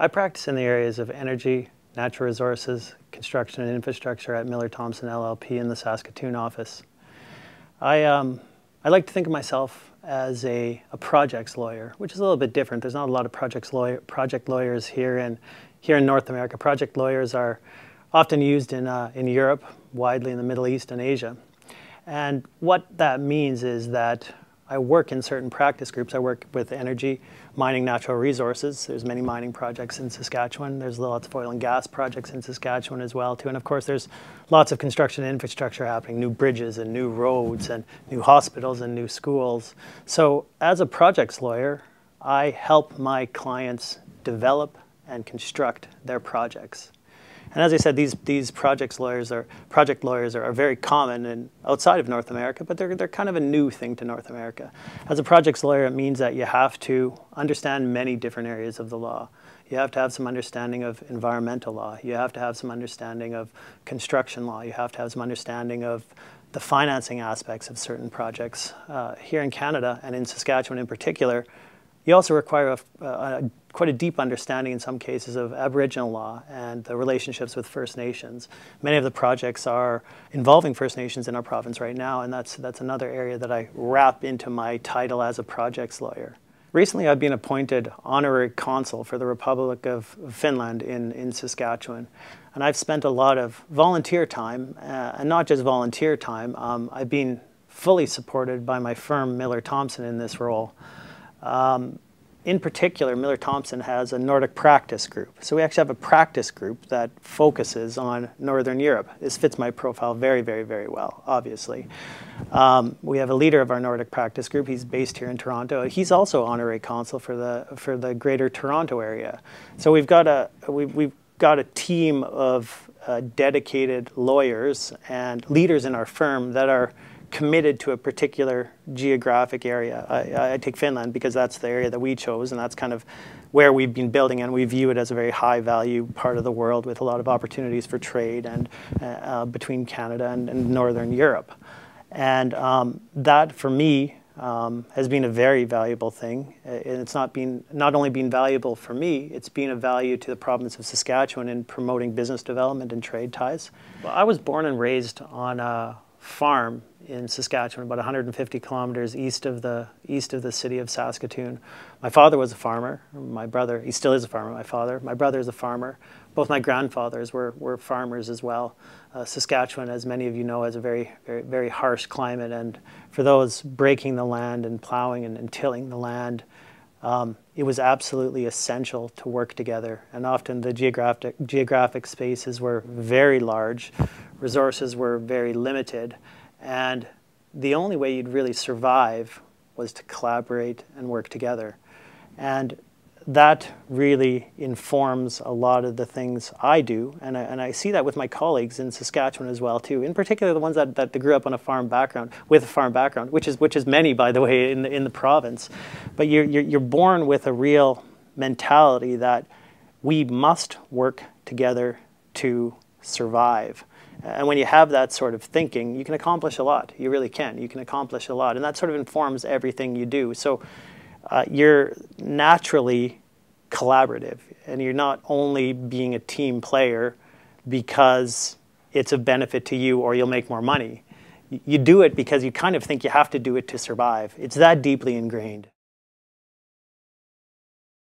I practice in the areas of energy, natural resources, construction and infrastructure at Miller Thomson LLP in the Saskatoon office. I like to think of myself as a projects lawyer, which is a little bit different. There's not a lot of project lawyers here in North America. Project lawyers are often used in Europe, widely in the Middle East and Asia. And what that means is that I work in certain practice groups. I work with energy, mining, natural resources. There's many mining projects in Saskatchewan. There's lots of oil and gas projects in Saskatchewan as well too. And of course there's lots of construction and infrastructure happening, new bridges and new roads and new hospitals and new schools. So as a projects lawyer, I help my clients develop and construct their projects. And as I said, these project lawyers are very common and outside of North America, but they're kind of a new thing to North America. As a projects lawyer, it means that you have to understand many different areas of the law. You have to have some understanding of environmental law. You have to have some understanding of construction law. You have to have some understanding of the financing aspects of certain projects. Here in Canada, and in Saskatchewan in particular, you also require quite a deep understanding in some cases of Aboriginal law and the relationships with First Nations. Many of the projects are involving First Nations in our province right now, and that's another area that I wrap into my title as a projects lawyer. Recently I've been appointed honorary consul for the Republic of Finland in Saskatchewan, and I've spent a lot of volunteer time, and not just volunteer time. I've been fully supported by my firm Miller Thomson in this role. In particular, Miller Thomson has a Nordic practice group. So we actually have a practice group that focuses on Northern Europe. This fits my profile very, very, very well, obviously. We have a leader of our Nordic practice group. He's based here in Toronto. He's also honorary consul for the Greater Toronto area. So we've got a team of dedicated lawyers and leaders in our firm that are committed to a particular geographic area. I take Finland because that's the area that we chose, and that's kind of where we've been building, and we view it as a very high value part of the world with a lot of opportunities for trade and between Canada and Northern Europe. And that for me has been a very valuable thing. And it's not only been valuable for me, it's been a value to the province of Saskatchewan in promoting business development and trade ties. Well, I was born and raised on a farm in Saskatchewan, about 150 kilometers east of the city of Saskatoon. My father was a farmer. My brother, he still is a farmer, my father. My brother is a farmer. Both my grandfathers were farmers as well. Saskatchewan, as many of you know, has a very, very, very harsh climate, and for those breaking the land and plowing and tilling the land, it was absolutely essential to work together. And often the geographic spaces were very large, resources were very limited, and the only way you'd really survive was to collaborate and work together. And that really informs a lot of the things I do, and I see that with my colleagues in Saskatchewan as well too. In particular, the ones that grew up on a farm background, with a farm background, which is many, by the way, in the province. But you're born with a real mentality that we must work together to survive. And when you have that sort of thinking, you can accomplish a lot. You really can. You can accomplish a lot, and that sort of informs everything you do. So you're naturally collaborative, and you're not only being a team player because it's of benefit to you or you'll make more money. You do it because you kind of think you have to do it to survive. It's that deeply ingrained.